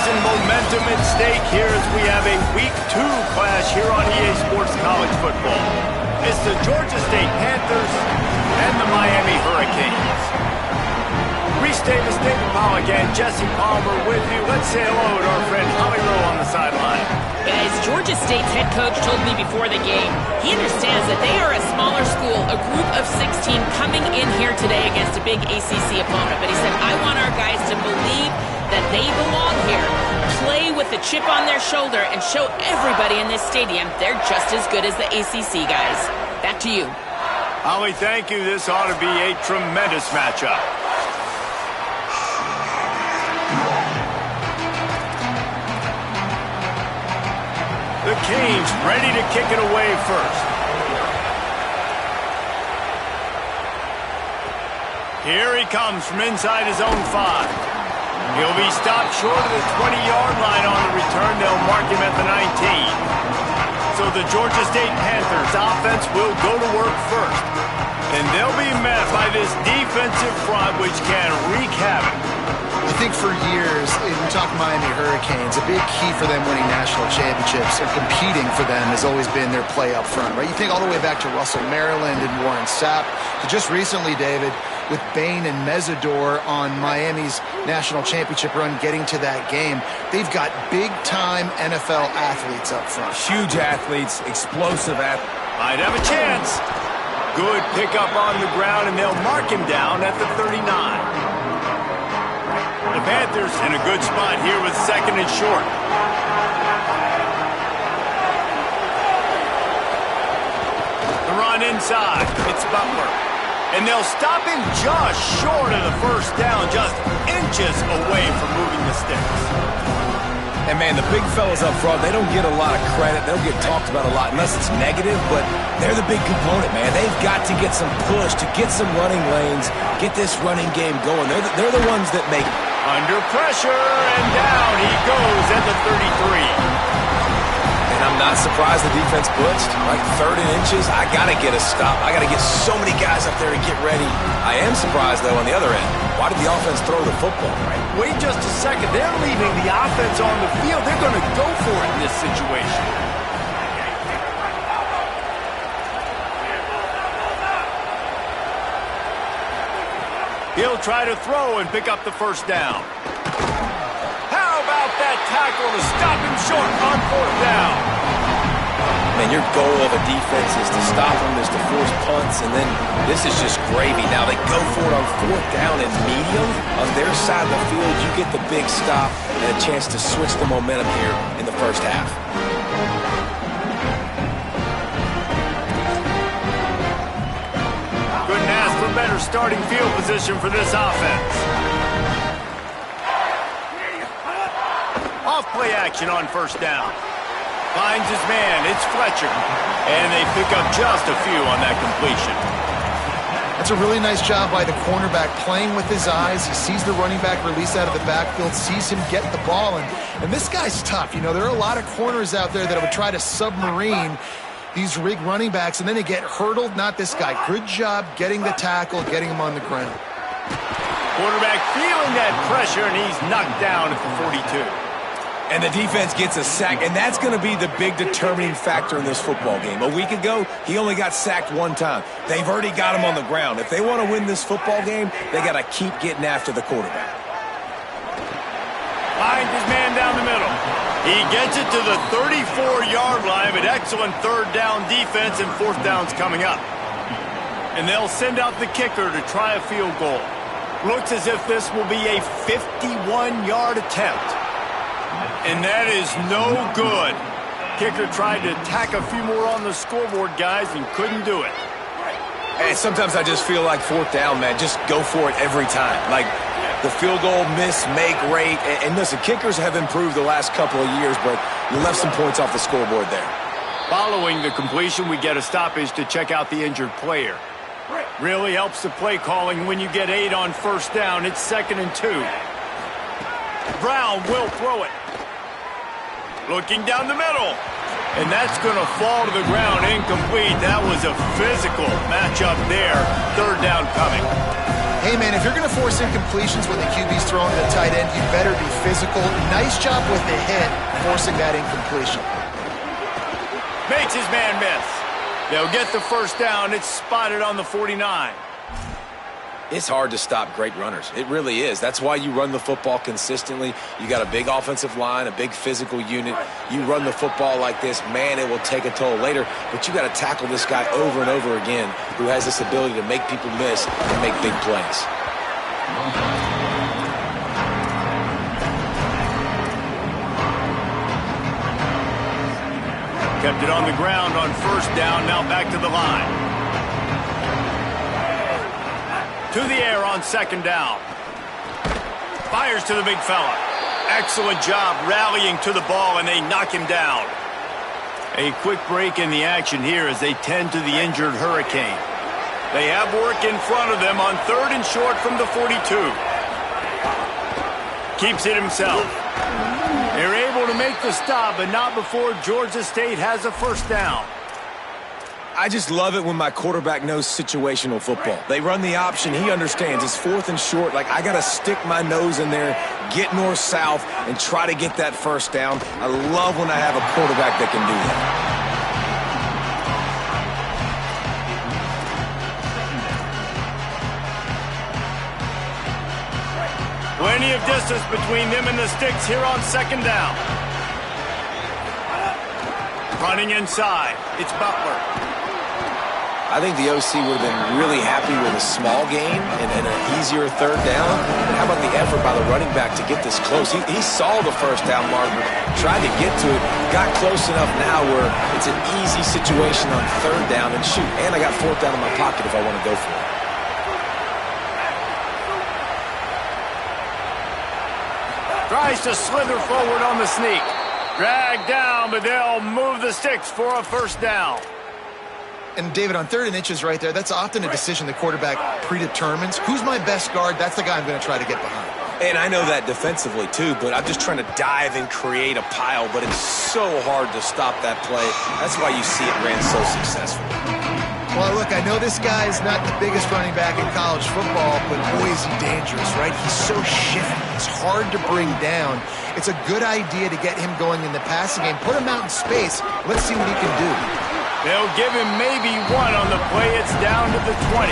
Preseason momentum at stake here as we have a Week 2 clash here on EA Sports College Football. It's the Georgia State Panthers and the Miami Hurricanes. Reese Davis, David Pollack, and Jesse Palmer with you. Let's say hello to our friend Holly Rowe on the sideline. Guys, Georgia State's head coach told me before the game, he understands that they are a smaller school, a group of 16 coming in here today against a big ACC opponent. But he said, I want our guys to believe that they belong here, play with a chip on their shoulder, and show everybody in this stadium they're just as good as the ACC guys. Back to you. Holly, thank you. This ought to be a tremendous matchup. The Canes ready to kick it away first. Here he comes from inside his own 5. He'll be stopped short of the 20-yard line on the return. They'll mark him at the 19. So the Georgia State Panthers offense will go to work first. And they'll be met by this defensive front which can wreak havoc. I think for years, we talk Miami Hurricanes, a big key for them winning national championships or competing for them has always been their play up front, right? You think all the way back to Russell Maryland and Warren Sapp, to just recently, David, with Bain and Mesidor on Miami's national championship run getting to that game. They've got big-time NFL athletes up front. Huge athletes, explosive athletes. Might have a chance. Good pickup on the ground, and they'll mark him down at the 39. The Panthers in a good spot here with second and short. The run inside. It's Butler. And they'll stop him just short of the first down, just inches away from moving the sticks. And, man, the big fellas up front, they don't get a lot of credit. They'll get talked about a lot unless it's negative, but they're the big component, man. They've got to get some push, to get some running lanes, get this running game going. They're the ones that make it. Under pressure, and down he goes at the 33. And I'm not surprised the defense blitzed. Like 3rd and inches, I got to get a stop. I got to get so many guys up there to get ready. I am surprised, though, on the other end. Why did the offense throw the football, right? Wait just a second. They're leaving the offense on the field. They're going to go for it in this situation. He'll try to throw and pick up the first down. How about that tackle to stop him short on 4th down? Man, your goal of a defense is to stop them, is to force punts, and then this is just gravy. Now they go for it on 4th down and medium. On their side of the field, you get the big stop and a chance to switch the momentum here in the first half. Couldn't ask for better starting field position for this offense. Off play action on 1st down. Finds his man. It's Fletcher. And they pick up just a few on that completion. That's a really nice job by the cornerback playing with his eyes. He sees the running back release out of the backfield, sees him get the ball. And this guy's tough. You know, there are a lot of corners out there that would try to submarine these rig running backs, and then they get hurdled. Not this guy. Good job getting the tackle, getting him on the ground. Quarterback feeling that pressure, and he's knocked down at the 42. And the defense gets a sack, and that's going to be the big determining factor in this football game. A week ago, he only got sacked 1 time. They've already got him on the ground. If they want to win this football game, they got to keep getting after the quarterback. Finds his man down the middle. He gets it to the 34-yard line, but excellent 3rd down defense, and 4th down's coming up. And they'll send out the kicker to try a field goal. Looks as if this will be a 51-yard attempt. And that is no good. Kicker tried to tack a few more on the scoreboard, guys, and couldn't do it. And sometimes I just feel like 4th down, man. Just go for it every time. Like the field goal miss, make rate. And listen, kickers have improved the last couple of years, but you left some points off the scoreboard there. Following the completion, we get a stoppage to check out the injured player. Really helps the play calling when you get 8 on 1st down. It's 2nd and 2. Brown will throw it. Looking down the middle. And that's going to fall to the ground incomplete. That was a physical matchup there. 3rd down coming. Hey, man, if you're going to force incompletions when the QB's throwing to the tight end, you better be physical. Nice job with the hit, forcing that incompletion. Makes his man miss. They'll get the first down. It's spotted on the 49. It's hard to stop great runners. It really is. That's why you run the football consistently. You got a big offensive line, a big physical unit. You run the football like this, man, it will take a toll later. But you got to tackle this guy over and over again who has this ability to make people miss and make big plays. Kept it on the ground on first down. Now back to the line. To the air on second down. Fires to the big fella. Excellent job rallying to the ball, and they knock him down. A quick break in the action here as they tend to the injured Hurricane. They have work in front of them on 3rd and short from the 42. Keeps it himself. They're able to make the stop, but not before Georgia State has a first down. I just love it when my quarterback knows situational football. They run the option. He understands. It's 4th and short. Like, I got to stick my nose in there, get north-south, and try to get that first down. I love when I have a quarterback that can do that. Plenty of distance between them and the sticks here on second down. Running inside. It's Butler. I think the OC would have been really happy with a small gain and an easier 3rd down. But how about the effort by the running back to get this close? He saw the first down marker, tried to get to it, got close enough now where it's an easy situation on 3rd down. And shoot, and I got 4th down in my pocket if I want to go for it. Tries to slither forward on the sneak. Dragged down, but they'll move the sticks for a first down. And, David, on 3rd and inches right there, that's often a decision the quarterback predetermines. Who's my best guard? That's the guy I'm going to try to get behind. And I know that defensively, too, but I'm just trying to dive and create a pile, but it's so hard to stop that play. That's why you see it ran so successful. Well, look, I know this guy's not the biggest running back in college football, but boy, is he dangerous, right? He's so shifty. He's hard to bring down. It's a good idea to get him going in the passing game. Put him out in space. Let's see what he can do. They'll give him maybe one on the play. It's down to the 20.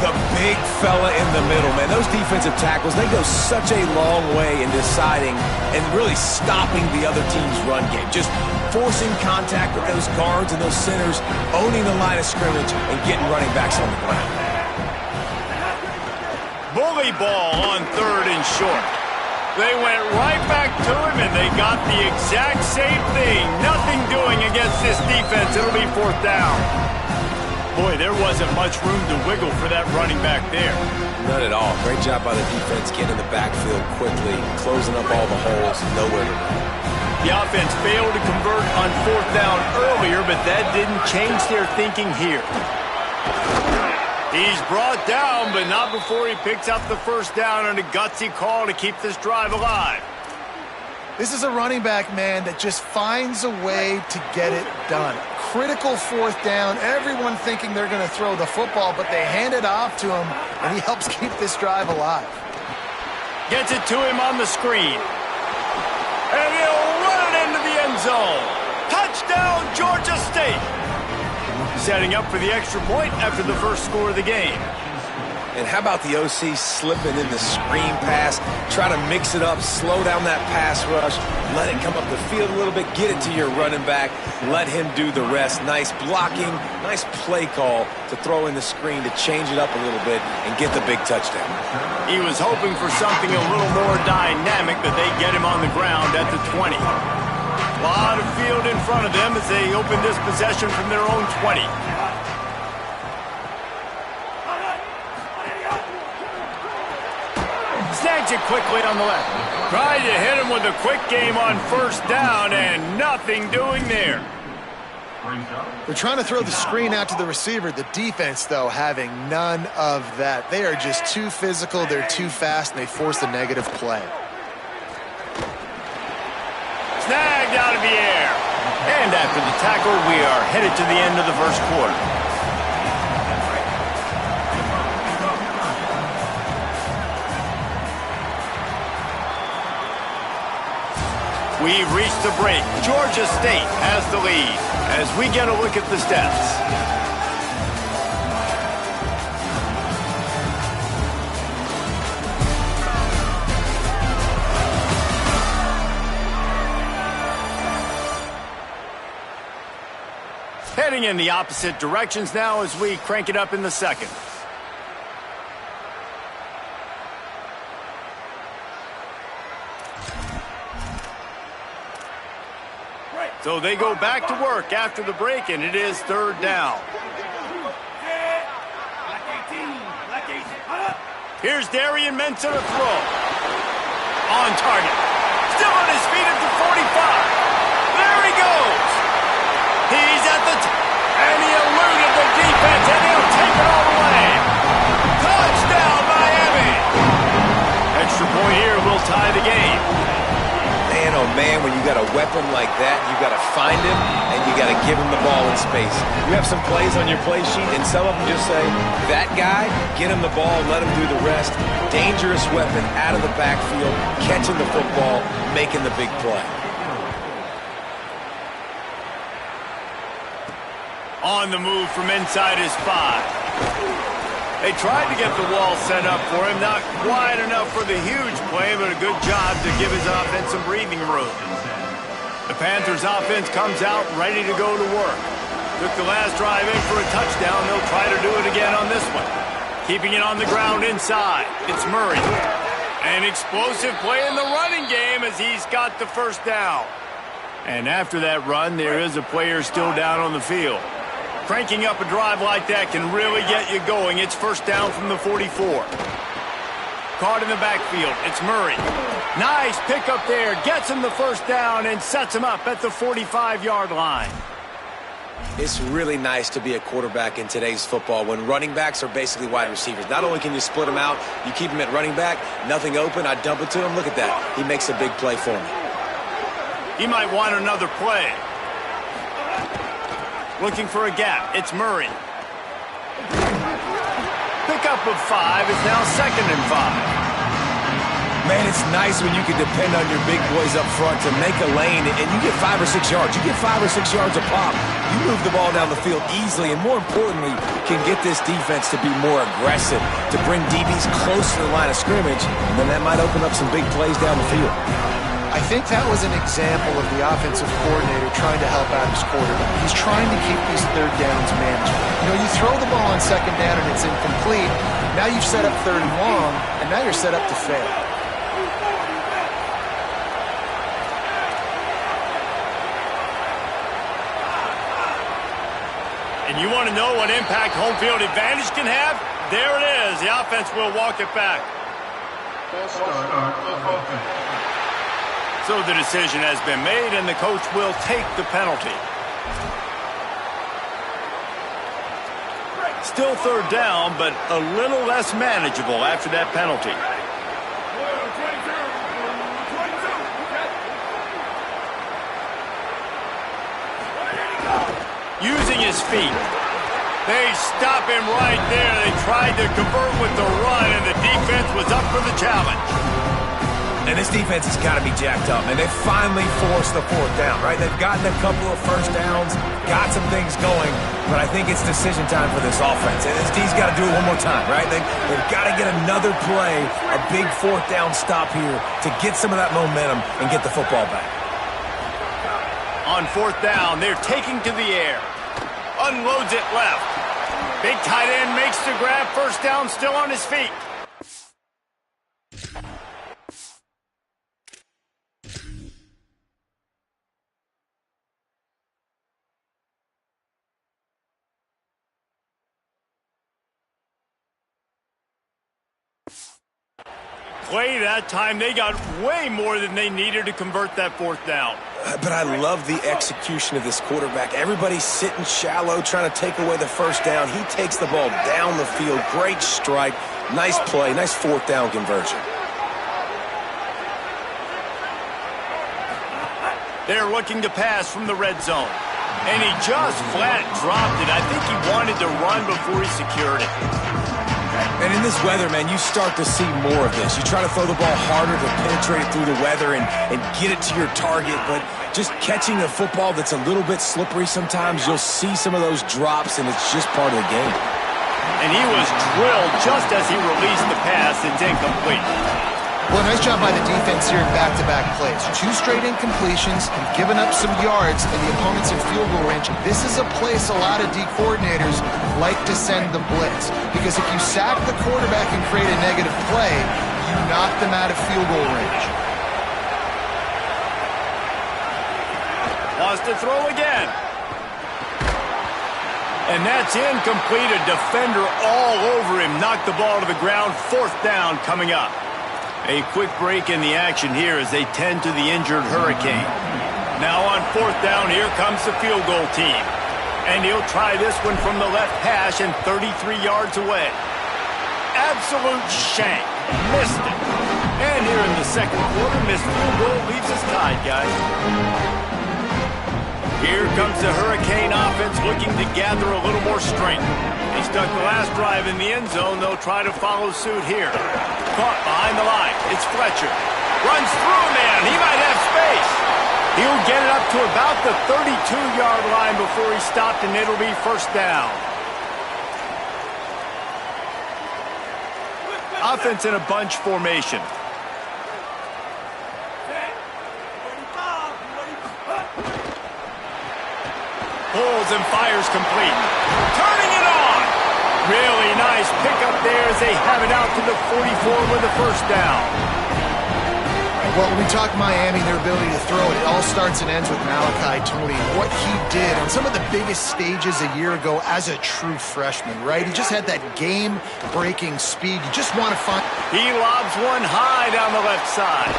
The big fella in the middle, man. Those defensive tackles, they go such a long way in deciding and really stopping the other team's run game. Just forcing contact with those guards and those centers, owning the line of scrimmage, and getting running backs on the ground. Bully ball on 3rd and short. They went right back to him, and they got the exact same thing. Nothing doing against this defense. It'll be 4th down. Boy, there wasn't much room to wiggle for that running back there. None at all. Great job by the defense getting in the backfield quickly, closing up all the holes, nowhere to run. The offense failed to convert on 4th down earlier, but that didn't change their thinking here. He's brought down, but not before he picks up the first down on a gutsy call to keep this drive alive. This is a running back, man, that just finds a way to get it done. Critical 4th down, everyone thinking they're going to throw the football, but they hand it off to him, and he helps keep this drive alive. Gets it to him on the screen. And he'll run it into the end zone. Touchdown, Georgia State. Setting up for the extra point after the first score of the game. And how about the OC slipping in the screen pass, try to mix it up, slow down that pass rush, let it come up the field a little bit, get it to your running back, let him do the rest. Nice blocking, nice play call to throw in the screen to change it up a little bit and get the big touchdown. He was hoping for something a little more dynamic, but they get him on the ground at the 20. A lot of field in front of them as they open this possession from their own 20. Snags it quickly on the left. Tried to hit him with a quick game on first down, and nothing doing there. They're trying to throw the screen out to the receiver. The defense, though, having none of that. They are just too physical, they're too fast, and they force a negative play. Snagged out of the air. And after the tackle, we are headed to the end of the first quarter. We've reached the break. Georgia State has the lead as we get a look at the stats. Heading in the opposite directions now as we crank it up in the second. So they go back to work after the break, and it is third down. Here's Darian Mensah to throw. On target. Still on his feet at the 45. There he goes. He's at the and he eluded the defense, and he'll take it all the way. Touchdown, Miami. Extra point here will tie the game. Man, oh man, when you got a weapon like that, you got to find him, and you got to give him the ball in space. You have some plays on your play sheet, and some of them just say, that guy, get him the ball, let him do the rest. Dangerous weapon out of the backfield, catching the football, making the big play. On the move from inside his 5. They tried to get the wall set up for him. Not quite enough for the huge play, but a good job to give his offense some breathing room. The Panthers offense comes out ready to go to work. Took the last drive in for a touchdown. They'll try to do it again on this one. Keeping it on the ground inside. It's Murray. An explosive play in the running game as he's got the first down. And after that run, there is a player still down on the field. Cranking up a drive like that can really get you going. It's first down from the 44. Caught in the backfield. It's Murray. Nice pickup there. Gets him the first down and sets him up at the 45-yard line. It's really nice to be a quarterback in today's football when running backs are basically wide receivers. Not only can you split them out, you keep them at running back, nothing open, I dump it to him. Look at that. He makes a big play for me. He might want another play. Looking for a gap. It's Murray. Pickup of 5 is now 2nd and 5. Man, it's nice when you can depend on your big boys up front to make a lane, and you get 5 or 6 yards. You get 5 or 6 yards a pop. You move the ball down the field easily, and more importantly, can get this defense to be more aggressive, to bring DBs close to the line of scrimmage, and then that might open up some big plays down the field. I think that was an example of the offensive coordinator trying to help out his quarterback. He's trying to keep these third downs manageable. You know, you throw the ball on second down and it's incomplete. Now you've set up third and long, and now you're set up to fail. And you want to know what impact home field advantage can have? There it is. The offense will walk it back. So the decision has been made, and the coach will take the penalty. Still third down, but a little less manageable after that penalty. Using his feet. They stop him right there. They tried to convert with the run, and the defense was up for the challenge. And this defense has got to be jacked up, and they finally forced the 4th down, right? They've gotten a couple of first downs, got some things going, but I think it's decision time for this offense. And this D's got to do it one more time, right? They've got to get another play, a big 4th down stop here to get some of that momentum and get the football back. On 4th down, they're taking to the air. Unloads it left. Big tight end makes the grab. First down, still on his feet. Play that time, they got way more than they needed to convert that 4th down. But I love the execution of this quarterback. Everybody's sitting shallow, trying to take away the first down. He takes the ball down the field. Great strike. Nice play. Nice 4th down conversion. They're looking to pass from the red zone. And he just flat dropped it. I think he wanted to run before he secured it. And in this weather, man, you start to see more of this. You try to throw the ball harder to penetrate it through the weather and get it to your target, but just catching a football that's a little bit slippery sometimes, you'll see some of those drops, and it's just part of the game. And he was drilled just as he released the pass. It's incomplete. Well, nice job by the defense here in back-to-back plays. 2 straight incompletions, and given up some yards, and the opponent's in field goal range. This is a place a lot of D coordinators like to send the blitz, because if you sack the quarterback and create a negative play, you knock them out of field goal range. Wants to throw again. And that's incomplete. A defender all over him. Knocked the ball to the ground. 4th down coming up. A quick break in the action here as they tend to the injured Hurricane. Now on 4th down, here comes the field goal team. And he'll try this one from the left hash and 33 yards away. Absolute shank. Missed it. And here in the second quarter, missed field goal leaves us tied, guys. Here comes the Hurricane offense looking to gather a little more strength. They stuck the last drive in the end zone. They'll try to follow suit here. Caught behind the line. It's Fletcher. Runs through a man. He might have space. He'll get it up to about the 32-yard line before he stopped, and it'll be 1st down. Offense in a bunch formation. Pulls and fires complete. Turning it on. Really nice pickup there as they have it out to the 44 with the 1st down. Well, when we talk Miami, their ability to throw it, it all starts and ends with Malachi Tony. What he did on some of the biggest stages a year ago as a true freshman, right? He just had that game-breaking speed. You just want to find... He lobs one high down the left side.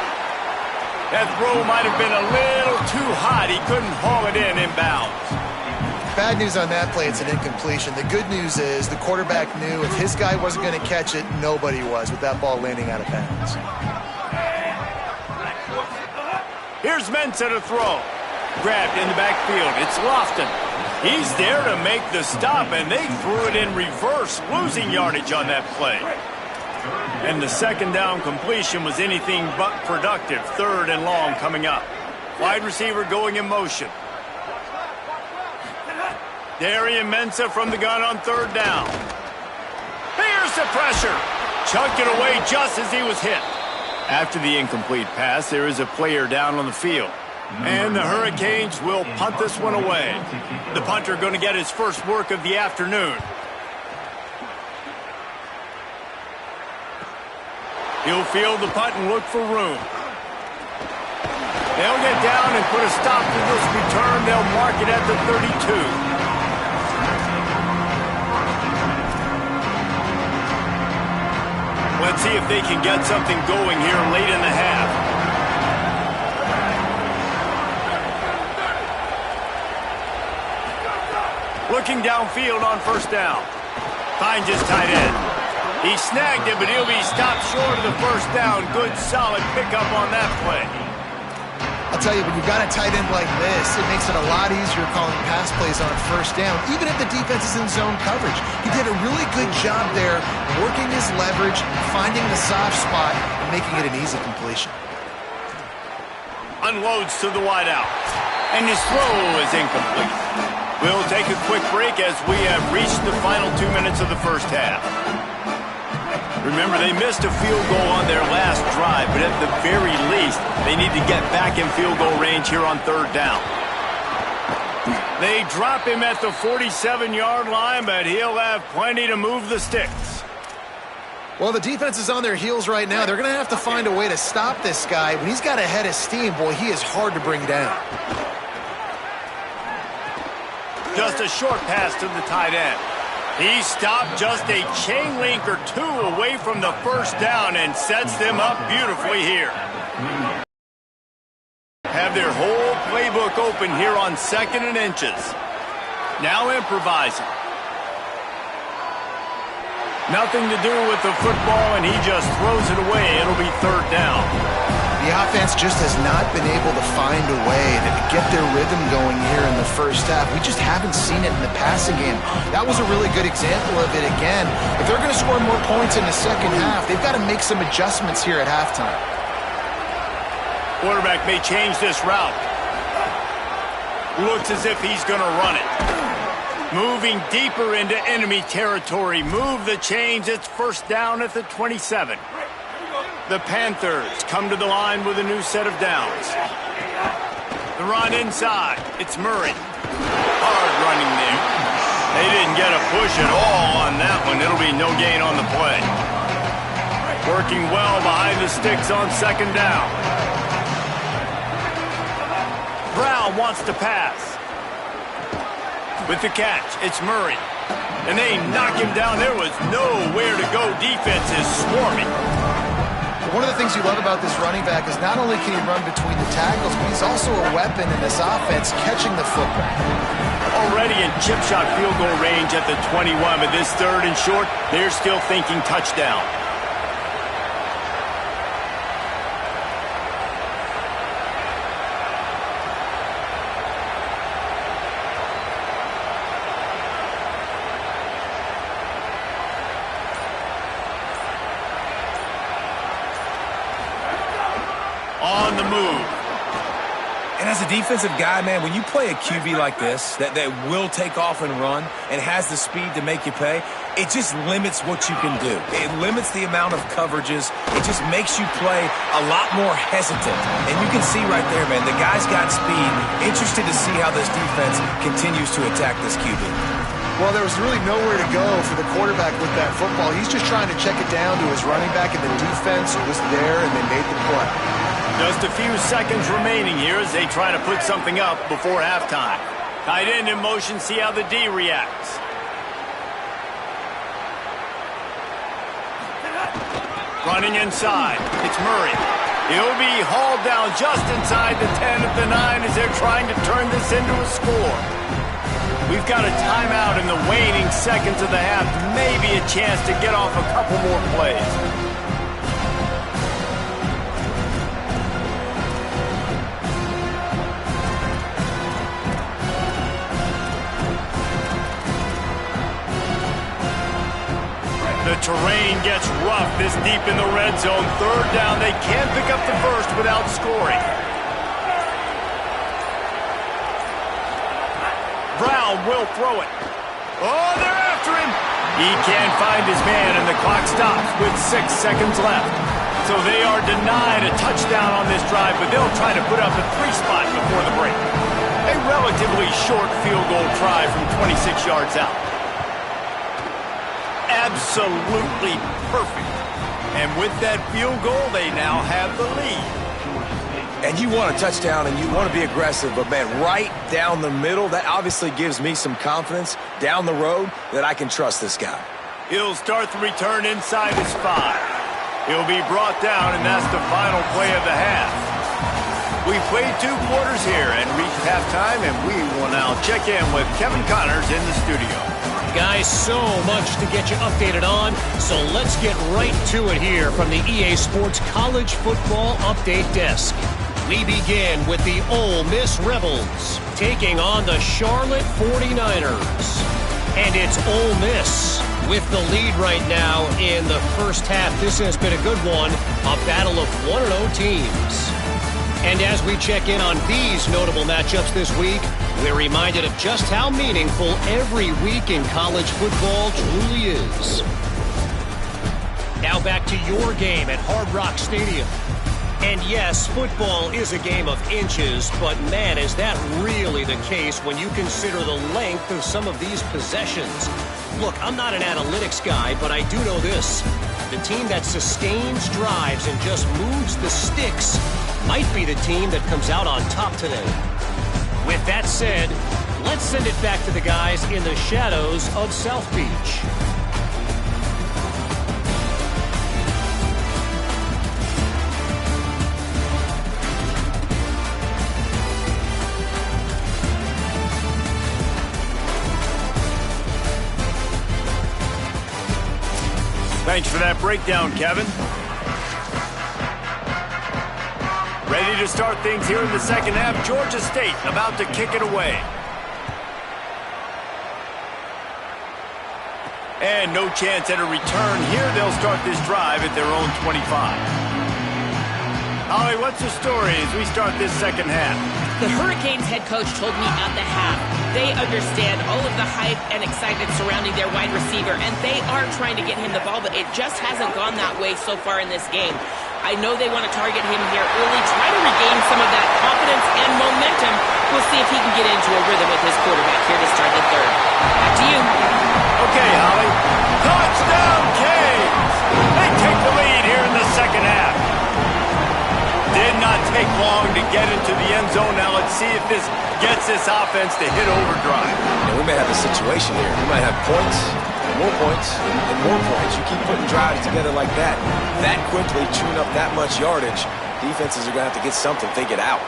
That throw might have been a little too hot. He couldn't haul it in inbounds. Bad news on that play, it's an incompletion. The good news is the quarterback knew if his guy wasn't going to catch it, nobody was with that ball landing out of bounds. Here's Mensah to throw. Grabbed in the backfield. It's Lofton. He's there to make the stop, and they threw it in reverse, losing yardage on that play. And the 2nd down completion was anything but productive. 3rd and long coming up. Wide receiver going in motion. Darian Mensah from the gun on 3rd down. Here's the pressure. Chucked it away just as he was hit. After the incomplete pass, there is a player down on the field. And the Hurricanes will punt this one away. The punter going to get his first work of the afternoon. He'll field the punt and look for room. They'll get down and put a stop to this return. They'll mark it at the 32. Let's see if they can get something going here late in the half. Looking downfield on 1st down. Finds his tight end. He snagged it, but he'll be stopped short of the 1st down. Good, solid pickup on that play. I'll tell you, when you've got a tight end like this, it makes it a lot easier calling pass plays on 1st down, even if the defense is in zone coverage. He did a really good job there, working his leverage, finding the soft spot, and making it an easy completion. Unloads to the wideout. And his throw is incomplete. We'll take a quick break as we have reached the final 2 minutes of the 1st half. Remember, they missed a field goal on their last drive, but at the very least, they need to get back in field goal range here on 3rd down. They drop him at the 47-yard line, but he'll have plenty to move the sticks. Well, the defense is on their heels right now. They're going to have to find a way to stop this guy. When he's got a head of steam, boy, he is hard to bring down. Just a short pass to the tight end. He stopped just a chain link or 2 away from the 1st down and sets them up beautifully here. Have their whole playbook open here on 2nd and inches. Now improvising. Nothing to do with the football, and he just throws it away. It'll be 3rd down. The offense just has not been able to find a way to get their rhythm going here in the first half. We just haven't seen it in the passing game. That was a really good example of it again. If they're going to score more points in the second half, they've got to make some adjustments here at halftime. Quarterback may change this route. Looks as if he's going to run it. Moving deeper into enemy territory. Move the chains. It's first down at the 27. The Panthers come to the line with a new set of downs. The run inside. It's Murray. Hard running there. They didn't get a push at all on that one. It'll be no gain on the play. Working well behind the sticks on second down. Brown wants to pass. With the catch, it's Murray. And they knock him down. There was nowhere to go. Defense is swarming. One of the things you love about this running back is not only can he run between the tackles, but he's also a weapon in this offense, catching the football. Already in chip shot field goal range at the 21, but this third and short, they're still thinking touchdown. On the move. And as a defensive guy, man, when you play a QB like this, that will take off and run and has the speed to make you pay, it just limits what you can do. It limits the amount of coverages. It just makes you play a lot more hesitant. And you can see right there, man, the guy's got speed. Interested to see how this defense continues to attack this QB. Well, there was really nowhere to go for the quarterback with that football. He's just trying to check it down to his running back, and the defense was there, and they made the play. Just a few seconds remaining here as they try to put something up before halftime. Tight end in motion, see how the D reacts. Running inside, it's Murray. He'll be hauled down just inside the 10 of the 9 as they're trying to turn this into a score. We've got a timeout in the waning seconds of the half. Maybe a chance to get off a couple more plays. The terrain gets rough this deep in the red zone. Third down, they can't pick up the first without scoring. Brown will throw it. Oh, they're after him. He can't find his man, and the clock stops with 6 seconds left. So they are denied a touchdown on this drive, but they'll try to put up a 3 spot before the break. A relatively short field goal try from 26 yards out. Absolutely perfect. And with that field goal, they now have the lead. And you want a touchdown and you want to be aggressive, but man, right down the middle, that obviously gives me some confidence down the road that I can trust this guy. He'll start the return inside his 5. He'll be brought down, and that's the final play of the half. We played 2 quarters here and reached halftime, and we will now check in with Kevin Connors in the studio. Guys, so much to get you updated on, so let's get right to it here from the EA Sports College Football Update Desk. We begin with the Ole Miss Rebels taking on the Charlotte 49ers. And it's Ole Miss with the lead right now in the first half. This has been a good one, a battle of 1-0 teams. And as we check in on these notable matchups this week, we're reminded of just how meaningful every week in college football truly is. Now back to your game at Hard Rock Stadium. And yes, football is a game of inches, but man, is that really the case when you consider the length of some of these possessions. Look, I'm not an analytics guy, but I do know this. The team that sustains drives and just moves the sticks might be the team that comes out on top today. With that said, let's send it back to the guys in the shadows of South Beach. Thanks for that breakdown, Kevin. Ready to start things here in the second half. Georgia State about to kick it away. And no chance at a return here. They'll start this drive at their own 25. Holly, what's the story as we start this second half? The Hurricanes head coach told me at the half they understand all of the hype and excitement surrounding their wide receiver, and they are trying to get him the ball, but it just hasn't gone that way so far in this game. I know they want to target him here early, try to regain some of that confidence and momentum. We'll see if he can get into a rhythm with his quarterback here to start the third. Back to you. Okay, Holly. Touchdown, Canes! They take the lead here in the second half. Did not take long to get into the end zone. Now let's see if this gets this offense to hit overdrive. And we may have a situation here. We might have points, more points, and more points. You keep putting drives together like that quickly, chewing up that much yardage, defenses are going to have to get something figured out.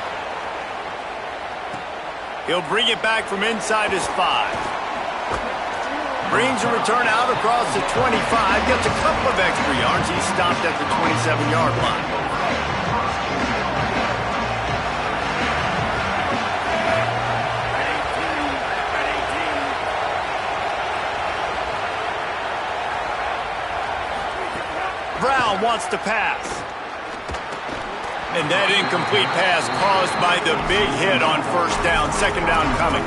He'll bring it back from inside his 5. Brings a return out across the 25. Gets a couple of extra yards. He's stopped at the 27-yard line. Brown wants to pass. And that incomplete pass caused by the big hit on first down. Second down coming.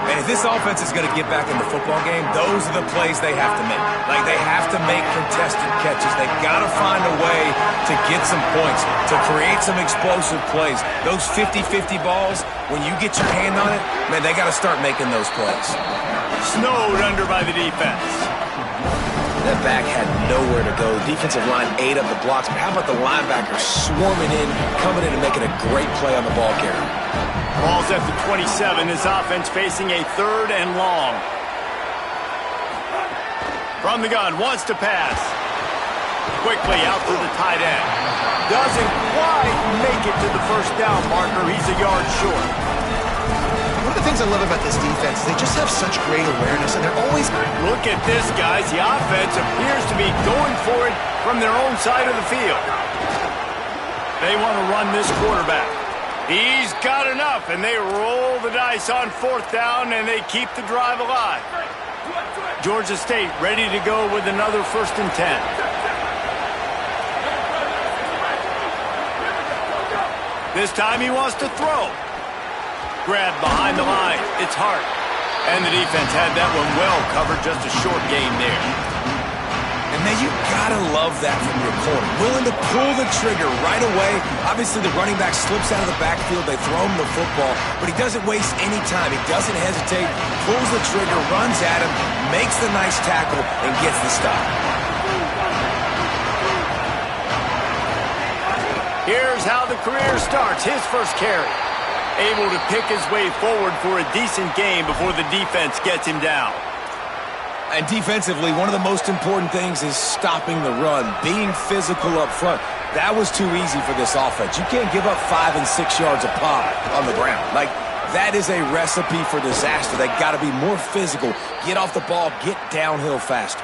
And if this offense is going to get back in the football game, those are the plays they have to make. Like, they have to make contested catches. They've got to find a way to get some points, to create some explosive plays. Those 50-50 balls, when you get your hand on it, man, they got to start making those plays. Snowed under by the defense. That back had nowhere to go. Defensive line ate up the blocks, but how about the linebackers swarming in, coming in and making a great play on the ball carrier? Ball's at the 27. His offense facing a 3rd and long. From the gun, wants to pass. Quickly out to the tight end. Doesn't quite make it to the first down marker. He's a yard short. One of the things I love about this defense is they just have such great awareness, and they're always... Look at this, guys. The offense appears to be going for it from their own side of the field. They want to run this quarterback. He's got enough, and they roll the dice on 4th down, and they keep the drive alive. Georgia State ready to go with another 1st and 10. This time he wants to throw. Grab behind the line. It's Hart. And the defense had that one well covered. Just a short game there. And man, you gotta love that from your corner. Willing to pull the trigger right away. Obviously, the running back slips out of the backfield. They throw him the football, but he doesn't waste any time. He doesn't hesitate, pulls the trigger, runs at him, makes the nice tackle, and gets the stop. Here's how the career starts. His first carry. Able to pick his way forward for a decent game before the defense gets him down. And defensively, one of the most important things is stopping the run, being physical up front. That was too easy for this offense. You can't give up 5 and 6 yards a pop on the ground. Like, that is a recipe for disaster. They got to be more physical, get off the ball, get downhill faster.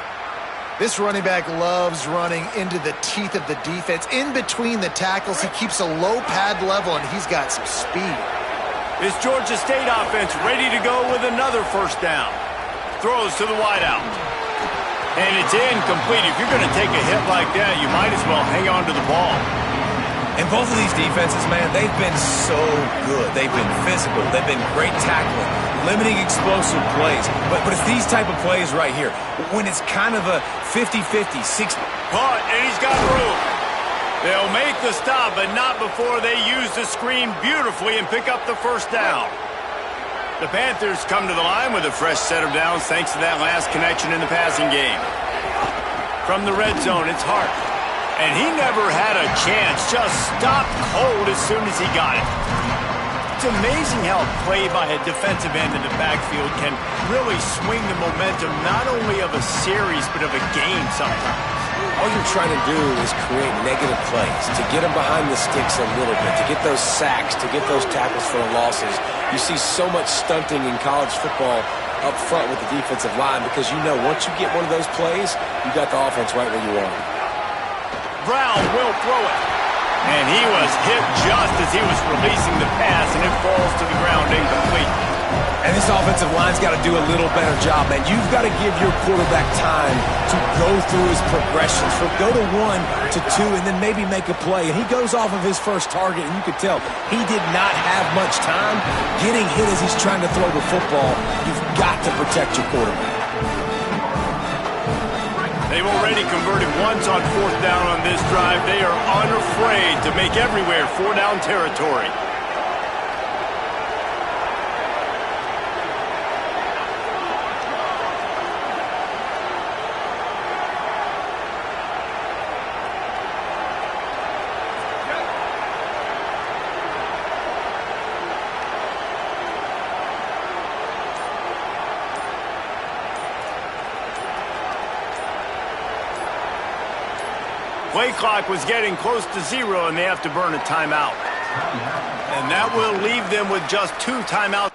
This running back loves running into the teeth of the defense. In between the tackles, he keeps a low pad level, and he's got some speed. This Georgia State offense ready to go with another 1st down. Throws to the wideout. And it's incomplete. If you're going to take a hit like that, you might as well hang on to the ball. And both of these defenses, man, they've been so good. They've been physical. They've been great tackling, limiting explosive plays. But it's these type of plays right here, when it's kind of a 50-50, 60. Caught, and he's got room. They'll make the stop, but not before they use the screen beautifully and pick up the 1st down. The Panthers come to the line with a fresh set of downs thanks to that last connection in the passing game. From the red zone, it's Hart. And he never had a chance, just stopped cold as soon as he got it. It's amazing how a play by a defensive end in the backfield can really swing the momentum not only of a series but of a game sometimes. All you're trying to do is create negative plays, to get them behind the sticks a little bit, to get those sacks, to get those tackles for the losses. You see so much stunting in college football up front with the defensive line because you know once you get one of those plays, you got the offense right where you want it. Brown will throw it. And he was hit just as he was releasing the pass, and it falls to the ground incomplete. And this offensive line's got to do a little better job, man. You've got to give your quarterback time to go through his progressions. From go to 1 to 2 and then maybe make a play. And he goes off of his first target, and you could tell he did not have much time getting hit as he's trying to throw the football. You've got to protect your quarterback. They've already converted once on 4th down on this drive. They are unafraid to make everywhere 4-down territory. Play clock was getting close to 0, and they have to burn a timeout. And that will leave them with just 2 timeouts.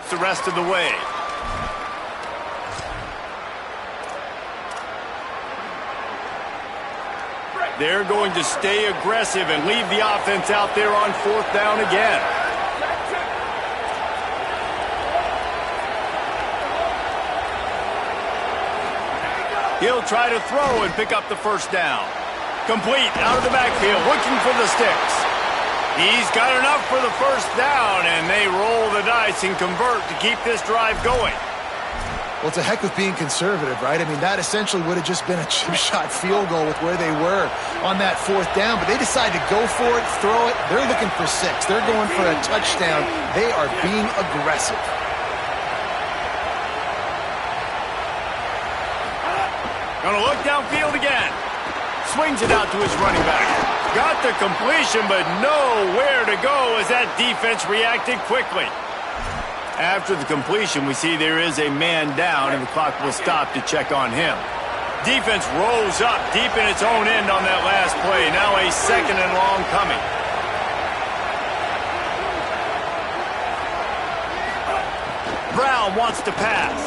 The rest of the way. They're going to stay aggressive and leave the offense out there on 4th down again. He'll try to throw and pick up the first down. Complete out of the backfield, looking for the sticks. He's got enough for the first down, and they roll the dice and convert to keep this drive going. Well, it's a heck of being conservative, right? I mean, that essentially would have just been a chip shot field goal with where they were on that 4th down, but they decided to go for it, throw it. They're looking for 6. They're going for a touchdown. They are being aggressive. Gonna look downfield again. Swings it out to his running back. Got the completion, but nowhere to go as that defense reacted quickly. After the completion, we see there is a man down, and the clock will stop to check on him. Defense rolls up deep in its own end on that last play. Now a 2nd and long coming. Brown wants to pass.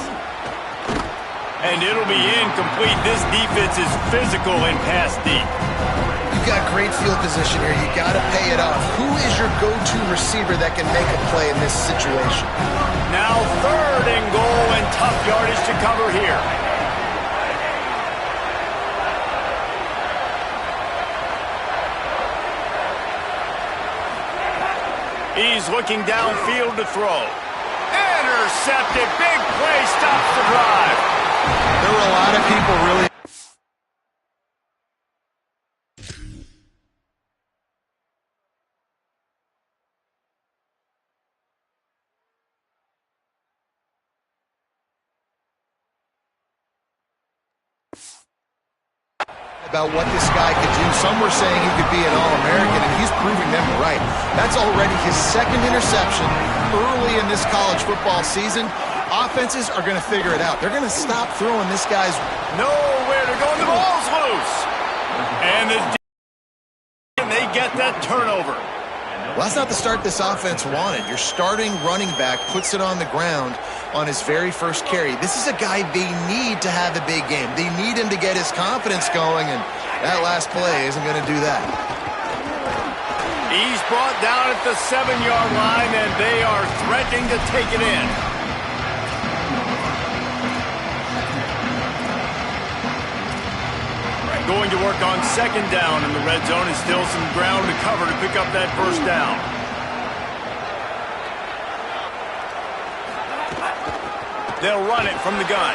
And it'll be incomplete. This defense is physical and pass deep. You've got great field position here. You got to pay it off. Who is your go-to receiver that can make a play in this situation? Now 3rd and goal, and tough yardage to cover here. He's looking downfield to throw. Intercepted. Big play stops the drive. There were a lot of people really about what this guy could do. Some were saying he could be an All-American, and he's proving them right. That's already his 2nd interception early in this college football season. Offenses are going to figure it out. They're going to stop throwing this guy's nowhere to go. The ball's loose. And they get that turnover. Well, that's not the start this offense wanted. Your starting running back puts it on the ground on his very first carry. This is a guy they need to have a big game. They need him to get his confidence going, and that last play isn't going to do that. He's brought down at the 7-yard line, and they are threatening to take it in. Going to work on 2nd down in the red zone, and still some ground to cover to pick up that first down. They'll run it from the gun.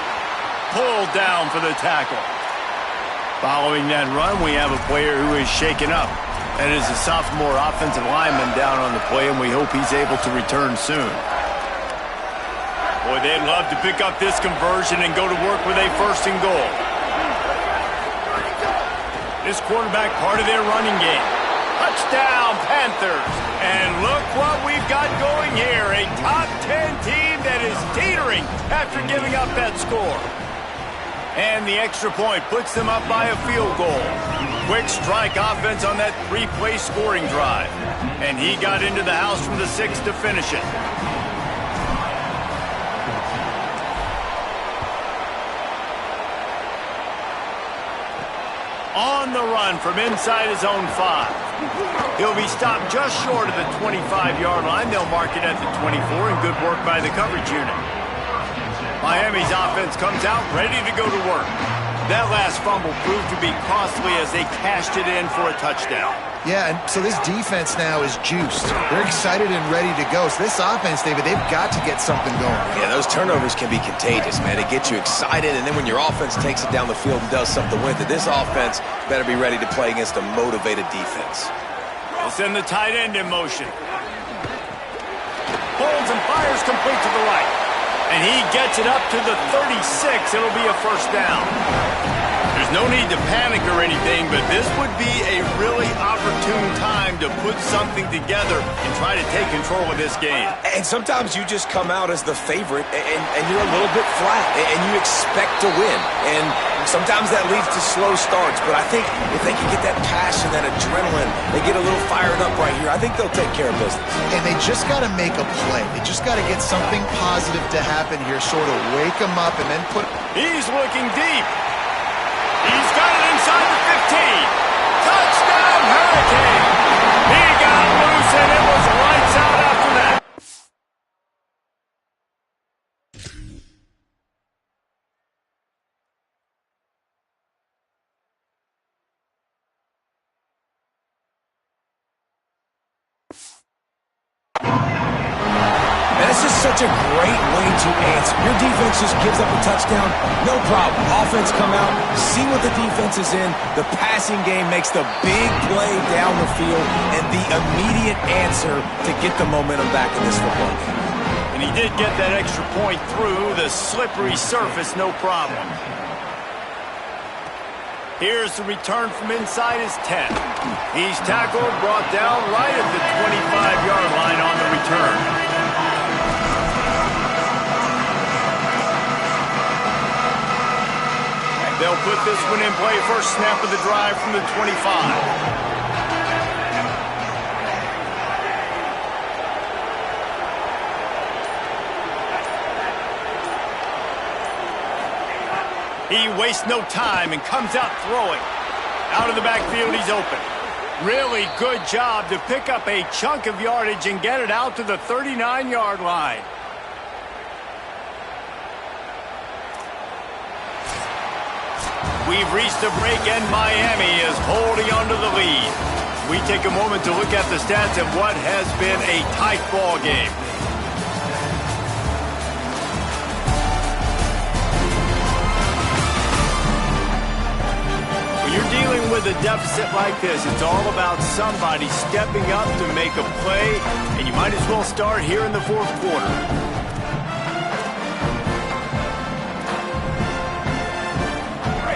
Pulled down for the tackle. Following that run, we have a player who is shaken up. That is a sophomore offensive lineman down on the play, and we hope he's able to return soon. Boy, they'd love to pick up this conversion and go to work with a 1st and goal. This quarterback part of their running game. A Touchdown, Panthers. And look what we've got going here. A top 10 team that is teetering after giving up that score. And the extra point puts them up by a field goal. Quick strike offense on that three-play scoring drive. And he got into the house from the 6 to finish it. On the run from inside his own 5. He'll be stopped just short of the 25-yard line. They'll mark it at the 24, and good work by the coverage unit. Miami's offense comes out ready to go to work. That last fumble proved to be costly as they cashed it in for a touchdown. Yeah, and so this defense now is juiced. They're excited and ready to go. So this offense, David, they've got to get something going. Yeah, those turnovers can be contagious, man. It gets you excited, and then when your offense takes it down the field and does something with it, this offense better be ready to play against a motivated defense. They'll send the tight end in motion. Holds and fires complete to the right. And he gets it up to the 36. It'll be a first down. There's no need to panic or anything, but this would be a really opportune time to put something together and try to take control of this game. And sometimes you just come out as the favorite, and you're a little bit flat, and you expect to win. And sometimes that leads to slow starts, but I think if they can get that passion, that adrenaline, they get a little fired up right here, I think they'll take care of business. And they just got to make a play. They just got to get something positive to happen here, sort of wake them up and then put... He's looking deep. He's got it inside the 15. Touchdown, Hurricane. He got loose, and it was lights out after that. And it's just such a great way to answer. Your defense just gives up a touchdown, no problem. Offense come out, see what the defense is in. The passing game makes the big play down the field and the immediate answer to get the momentum back in this football game. And he did get that extra point through the slippery surface, no problem. Here's the return from inside his 10. He's tackled, brought down right at the 25-yard line on the return. They'll put this one in play. First snap of the drive from the 25. He wastes no time and comes out throwing. Out of the backfield, he's open. Really good job to pick up a chunk of yardage and get it out to the 39-yard line. We've reached the break, and Miami is holding on to the lead. We take a moment to look at the stats of what has been a tight ball game. When you're dealing with a deficit like this, it's all about somebody stepping up to make a play, and you might as well start here in the fourth quarter.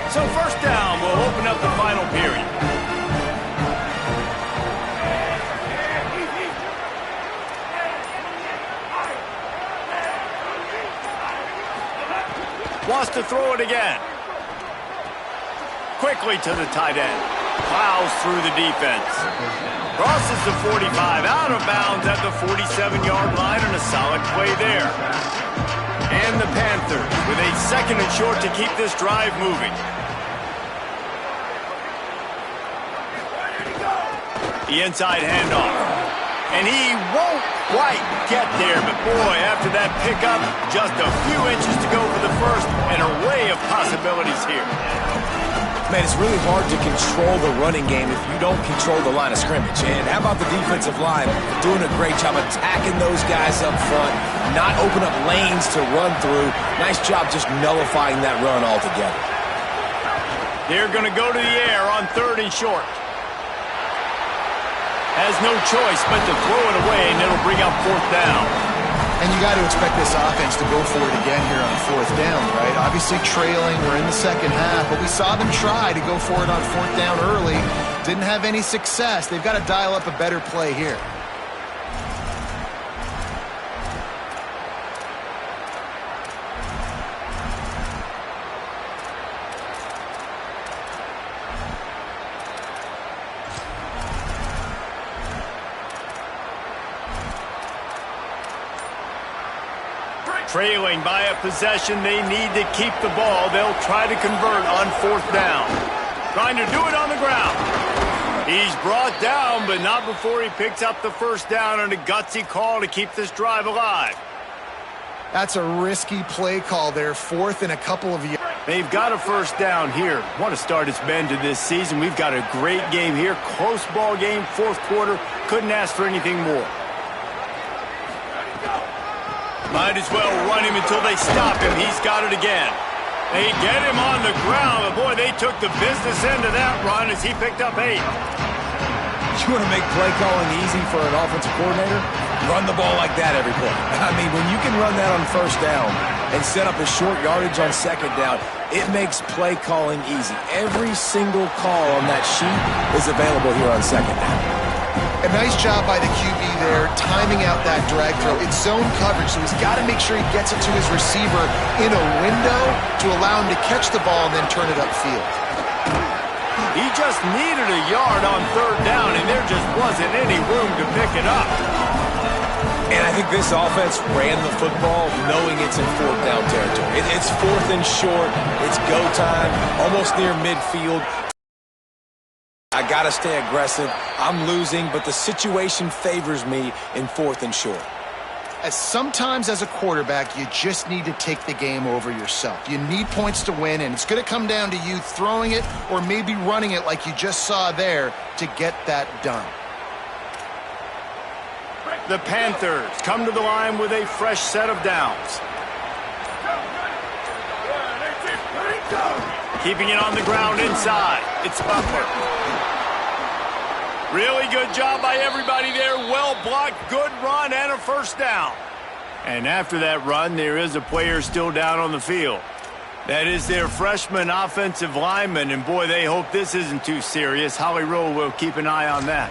So first down will open up the final period. Wants to throw it again. Quickly to the tight end. Plows through the defense. Crosses the 45, out of bounds at the 47-yard line, and a solid play there. And the Panthers with a second and short to keep this drive moving. The inside handoff. And he won't quite get there, but boy, after that pickup, just a few inches to go for the first, an array of possibilities here. Man, it's really hard to control the running game if you don't control the line of scrimmage. And how about the defensive line doing a great job attacking those guys up front, not open up lanes to run through. Nice job just nullifying that run altogether. They're going to go to the air on third and short. Has no choice but to throw it away, and it'll bring up fourth down. And you got to expect this offense to go for it again here on fourth down, right? Obviously, obviously trailing. We're in the second half, but we saw them try to go for it on fourth down early. Didn't have any success. They've got to dial up a better play here. Trailing by a possession, they need to keep the ball. They'll try to convert on fourth down. Trying to do it on the ground. He's brought down, but not before he picks up the first down on a gutsy call to keep this drive alive. That's a risky play call there, fourth and a couple of yards. They've got a first down here. What a start it's been to this season. We've got a great game here. Close ball game, fourth quarter. Couldn't ask for anything more. Might as well run him until they stop him. He's got it again. They get him on the ground. But boy, they took the business end of that run as he picked up 8. You want to make play calling easy for an offensive coordinator? Run the ball like that every play. I mean, when you can run that on first down and set up a short yardage on second down, it makes play calling easy. Every single call on that sheet is available here on second down. A nice job by the QB there, timing out that drag throw. It's zone coverage, so he's got to make sure he gets it to his receiver in a window to allow him to catch the ball and then turn it upfield. He just needed a yard on third down, and there just wasn't any room to pick it up. And I think this offense ran the football knowing it's in fourth down territory. It's fourth and short. It's go time, almost near midfield. I got to stay aggressive. I'm losing, but the situation favors me in fourth and short. Sometimes as a quarterback, you just need to take the game over yourself. You need points to win, and it's going to come down to you throwing it or maybe running it like you just saw there to get that done. The Panthers come to the line with a fresh set of downs. Keeping it on the ground inside. It's Butler. Really good job by everybody there. Well blocked, good run, and a first down. And after that run, there is a player still down on the field. That is their freshman offensive lineman, and boy, they hope this isn't too serious. Holly Rowe will keep an eye on that.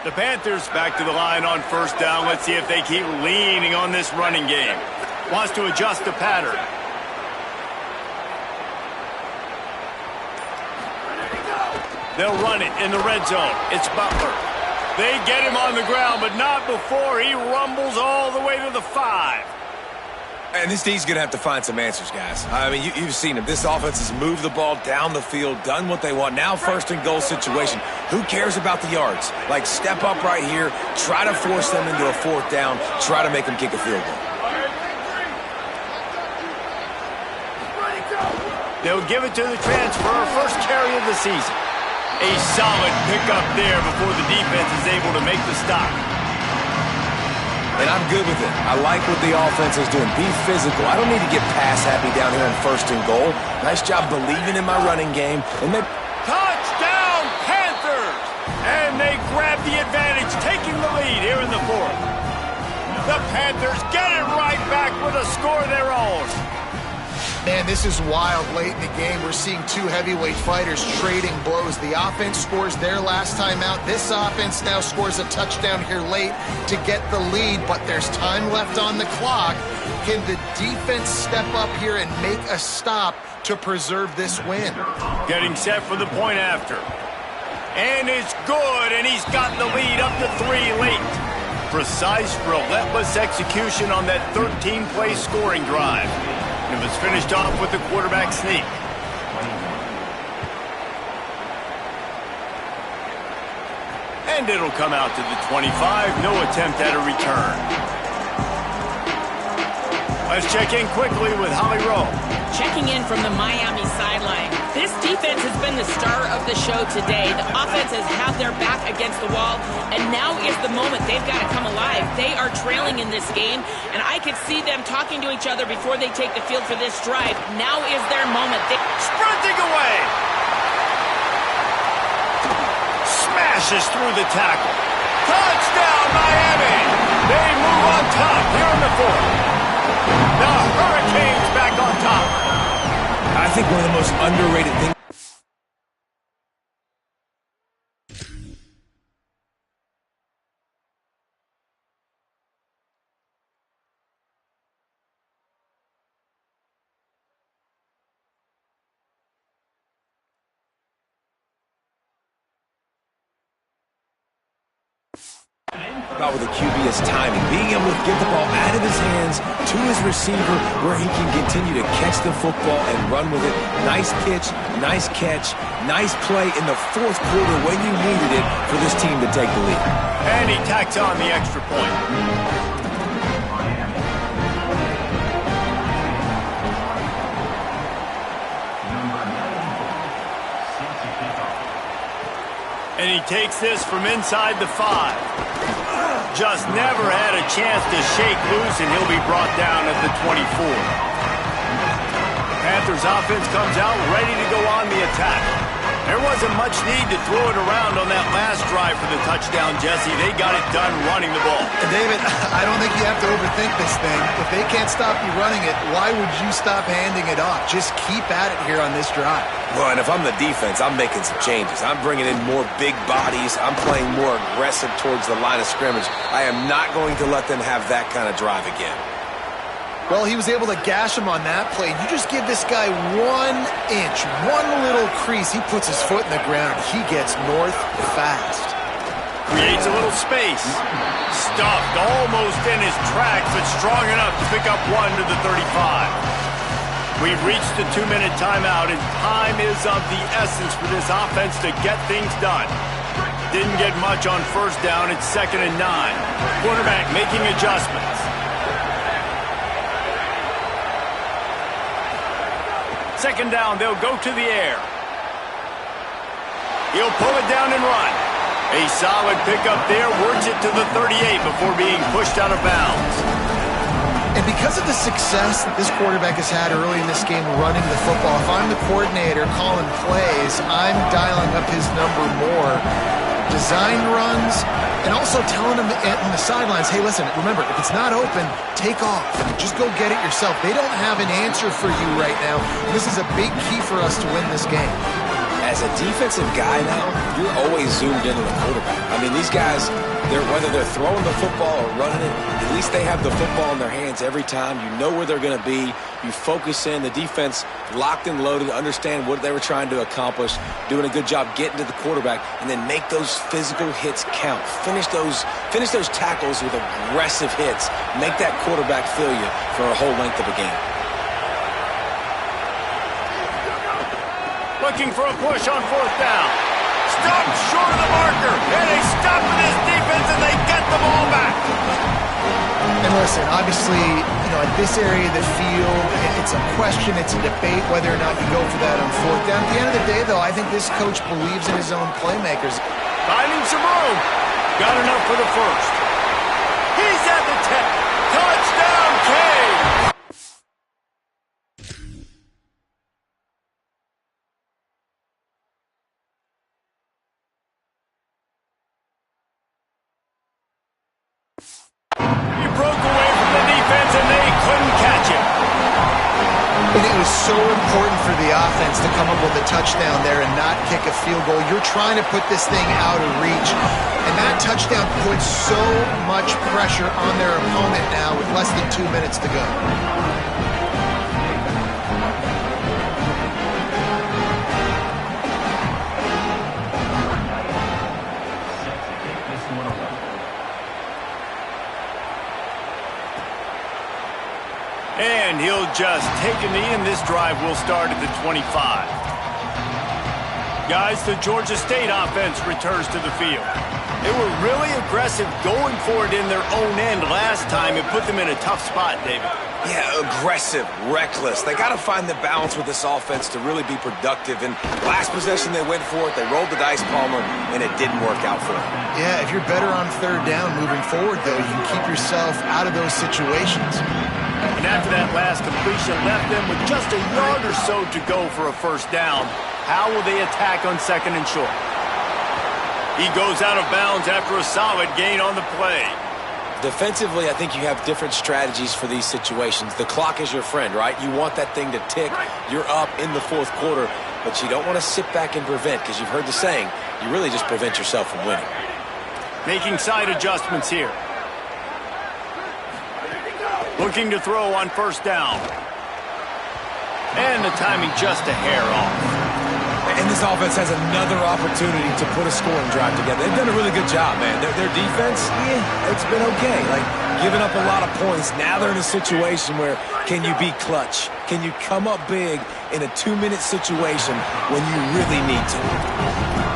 The Panthers back to the line on first down. Let's see if they keep leaning on this running game. Wants to adjust the pattern. They'll run it in the red zone. It's Butler. They get him on the ground, but not before he rumbles all the way to the 5. And this D's going to have to find some answers, guys. I mean, you've seen him. This offense has moved the ball down the field, done what they want. Now first and goal situation. Who cares about the yards? Like, step up right here, try to force them into a fourth down, try to make them kick a field goal. They'll give it to the transfer, first carry of the season. A solid pickup there before the defense is able to make the stop. And I'm good with it. I like what the offense is doing. Be physical. I don't need to get pass happy down here on first and goal. Nice job believing in my running game. And they... Touchdown, Panthers! And they grab the advantage, taking the lead here in the fourth. The Panthers get it right back with a score of their own. Man, this is wild late in the game. We're seeing two heavyweight fighters trading blows. The offense scores their last time out. This offense now scores a touchdown here late to get the lead, but there's time left on the clock. Can the defense step up here and make a stop to preserve this win? Getting set for the point after. And it's good, and he's got the lead up to 3 late. Precise, relentless execution on that 13-play scoring drive. It was finished off with the quarterback sneak. And it'll come out to the 25. No attempt at a return. Let's check in quickly with Holly Rowe. Checking in from the Miami sideline. This defense has been the star of the show today. The offense has had their back against the wall, and now is the moment they've got to come alive. They are trailing in this game, and I could see them talking to each other before they take the field for this drive. Now is their moment. Sprinting away! Smashes through the tackle. Touchdown, Miami! They move on top here in the fourth. The think one of the most underrated things. About with the QB is timing, being able to get the ball out of his hands to his receiver where he can continue to catch the football and run with it. Nice pitch, nice catch, nice play in the fourth quarter when you needed it for this team to take the lead. And he tacks on the extra point. And he takes this from inside the 5. Just never had a chance to shake loose, and he'll be brought down at the 24. The Panthers offense comes out ready to go on the attack. There wasn't much need to throw it around on that last drive for the touchdown, Jesse. They got it done running the ball. And David, I don't think you have to overthink this thing. If they can't stop you running it, why would you stop handing it off? Just keep at it here on this drive. Well, and if I'm the defense, I'm making some changes. I'm bringing in more big bodies. I'm playing more aggressive towards the line of scrimmage. I am not going to let them have that kind of drive again. Well, he was able to gash him on that play. You just give this guy 1 inch, one little crease. He puts his foot in the ground. He gets north fast. Creates a little space. Stuffed almost in his tracks, but strong enough to pick up 1 to the 35. We've reached the 2-minute timeout, and time is of the essence for this offense to get things done. Didn't get much on first down. It's 2nd and 9. Quarterback making adjustments. Second down, they'll go to the air. He'll pull it down and run. A solid pickup there, works it to the 38 before being pushed out of bounds. And because of the success that this quarterback has had early in this game running the football, if I'm the coordinator calling plays, I'm dialing up his number more. Design runs, and also telling him in the sidelines, hey, listen, remember, if it's not open, take off. Just go get it yourself. They don't have an answer for you right now. This is a big key for us to win this game. As a defensive guy now, you're always zoomed into the quarterback. I mean, these guys, whether they're throwing the football or running it, at least they have the football in their hands every time. You know where they're going to be. You focus in. The defense locked and loaded, understand what they were trying to accomplish, doing a good job getting to the quarterback, and then make those physical hits count. Finish those tackles with aggressive hits. Make that quarterback feel you for a whole length of a game. Looking for a push on 4th down. Stopped short of the marker. And they stop with his defense, and they get the ball back. And listen, obviously, at this area of the field, it's a question, it's a debate whether or not you go for that on 4th down. At the end of the day, though, I think this coach believes in his own playmakers. Finding some room. Got enough for the first. He's at the 10. Touchdown, Cade. So important for the offense to come up with a touchdown there and not kick a field goal. You're trying to put this thing out of reach, and that touchdown puts so much pressure on their opponent now with less than 2 minutes to go. And he'll just take a knee, and this drive will start at the 25. Guys, the Georgia State offense returns to the field. They were really aggressive going for it in their own end last time. It put them in a tough spot, David. Yeah, aggressive, reckless. They got to find the balance with this offense to really be productive. And last possession, they went for it. They rolled the dice, Palmer, and it didn't work out for them. Yeah, if you're better on 3rd down moving forward, though, you can keep yourself out of those situations. And after that last completion left them with just a yard or so to go for a 1st down. How will they attack on 2nd and short? He goes out of bounds after a solid gain on the play. Defensively, I think you have different strategies for these situations. The clock is your friend, right? You want that thing to tick. You're up in the fourth quarter, but you don't want to sit back and prevent, because you've heard the saying, you really just prevent yourself from winning. Making side adjustments here. Looking to throw on first down. And the timing just a hair off. And this offense has another opportunity to put a scoring drive together. They've done a really good job, man. Their defense, it's been okay. Like, giving up a lot of points. Now they're in a situation where can you be clutch? Can you come up big in a 2-minute situation when you really need to?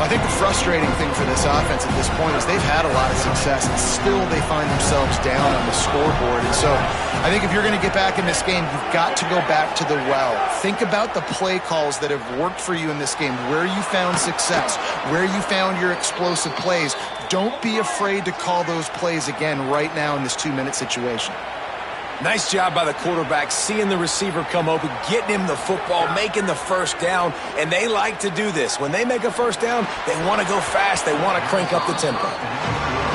I think the frustrating thing for this offense at this point is they've had a lot of success, and still they find themselves down on the scoreboard. And so I think if you're going to get back in this game, you've got to go back to the well. Think about the play calls that have worked for you in this game, where you found success, where you found your explosive plays. Don't be afraid to call those plays again right now in this 2-minute situation. Nice job by the quarterback, seeing the receiver come open, getting him the football, making the first down, and they like to do this. When they make a first down, they want to go fast, they want to crank up the tempo.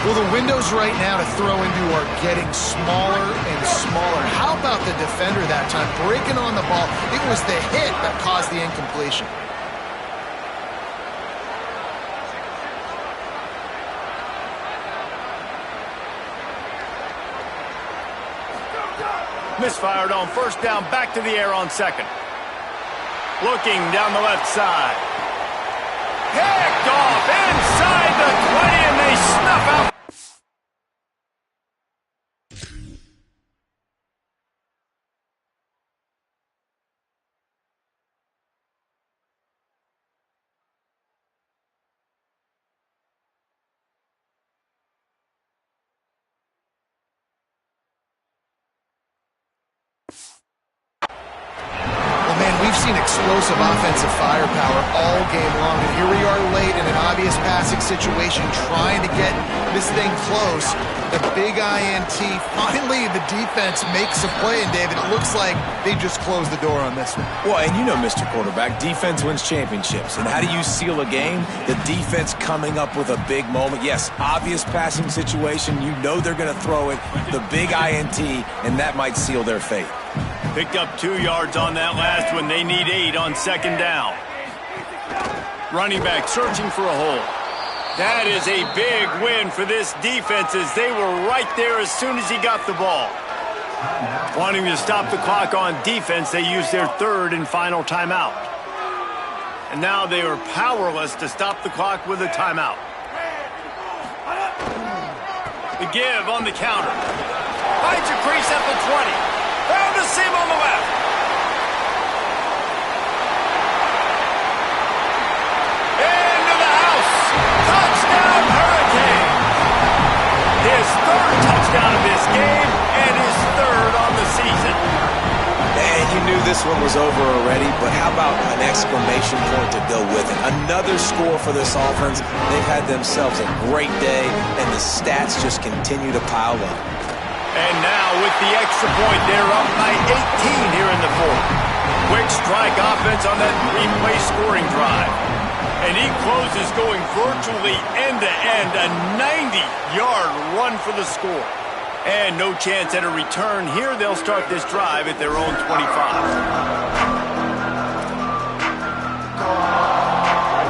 Well, the windows right now to throw into are getting smaller and smaller. How about the defender that time, breaking on the ball? It was the hit that caused the incompletion. Misfired on first down, back to the air on second. Looking down the left side. Picked off inside the 20, and they snuff out. Explosive offensive firepower all game long, and here we are late in an obvious passing situation trying to get this thing close. The big INT, finally the defense makes a play, and David, it looks like they just closed the door on this one. Well, and you know, Mr. Quarterback, defense wins championships. And how do you seal a game? The defense coming up with a big moment. Yes, obvious passing situation. You know they're going to throw it. The big INT, and that might seal their fate. Picked up 2 yards on that last one. They need 8 on second down. Running back searching for a hole. That is a big win for this defense, as they were right there as soon as he got the ball. Wanting to stop the clock on defense, they used their third and final timeout. And now they are powerless to stop the clock with a timeout. The give on the counter. Finds a crease at the 20. Found a seam on the left. Into the house. Touchdown, Hurricane. His third touchdown of this game and his third on the season. Man, you knew this one was over already, but how about an exclamation point to go with it? Another score for this offense. They've had themselves a great day, and the stats just continue to pile up. And now with the extra point, they're up by 18 here in the fourth. Quick strike offense on that 3-play scoring drive. And he closes going virtually end-to-end, a 90-yard run for the score. And no chance at a return here. They'll start this drive at their own 25.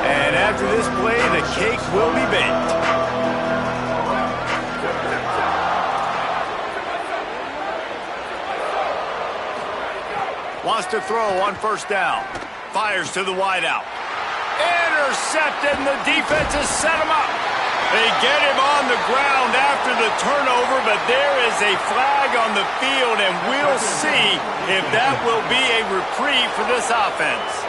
And after this play, the cake will be baked. Wants to throw on first down. Fires to the wideout. Intercepted, and the defense has set him up. They get him on the ground after the turnover, but there is a flag on the field, and we'll see if that will be a reprieve for this offense.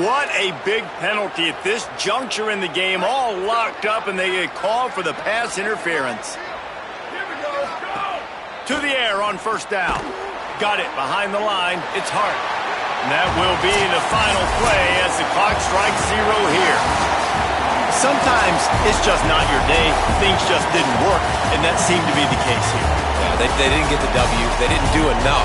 What a big penalty at this juncture in the game, all locked up, and they get called for the pass interference. To the air on first down. Got it behind the line. It's Hart. And that will be the final play as the clock strikes 0 here. sometimes it's just not your day. Things just didn't work, and that seemed to be the case here. Yeah, they didn't get the W. They didn't do enough.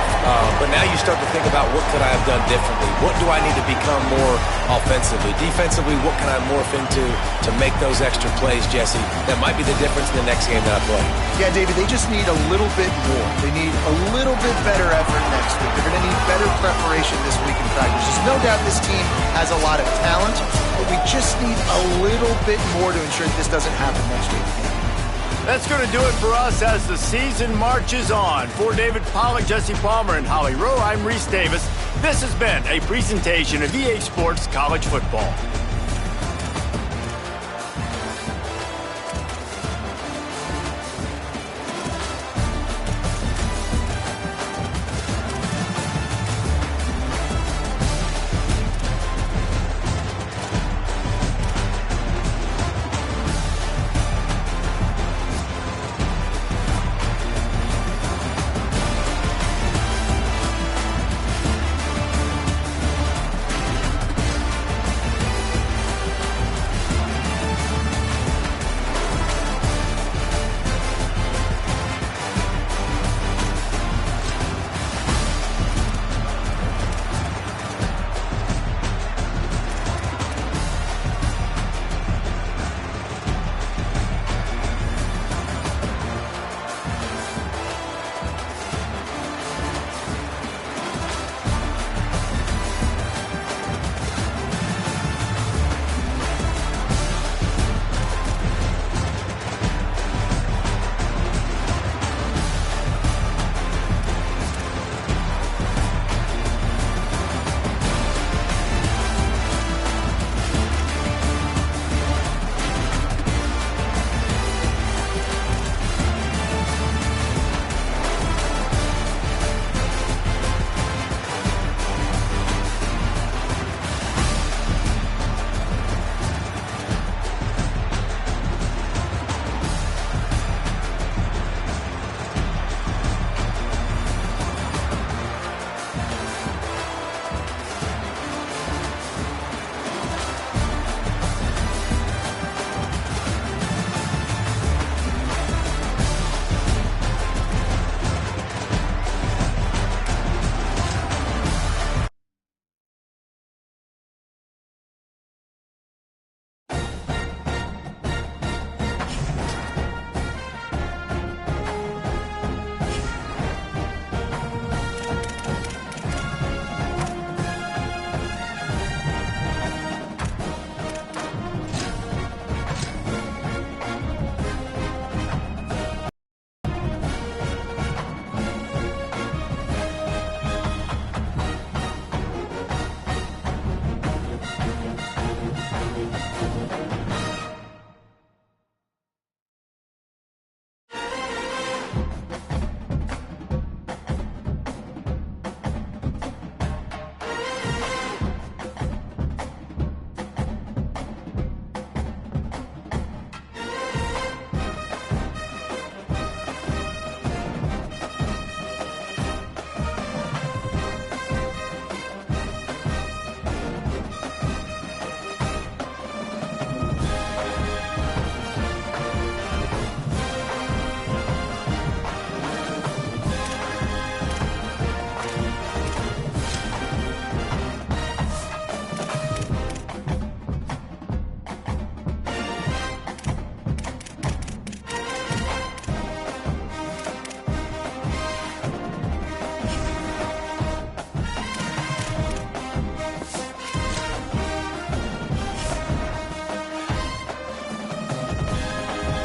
But now you start to think about what could I have done differently? What do I need to become more offensively? Defensively, what can I morph into to make those extra plays, Jesse? That might be the difference in the next game that I play. Yeah, David, they just need a little bit more. They need a little bit better effort next week. They're going to need better preparation this week in practice. There's no doubt this team has a lot of talent, but we just need a little bit more to ensure that this doesn't happen next week. That's going to do it for us as the season marches on. For David Pollack, Jesse Palmer, and Holly Rowe, I'm Reese Davis. This has been a presentation of EA Sports College Football.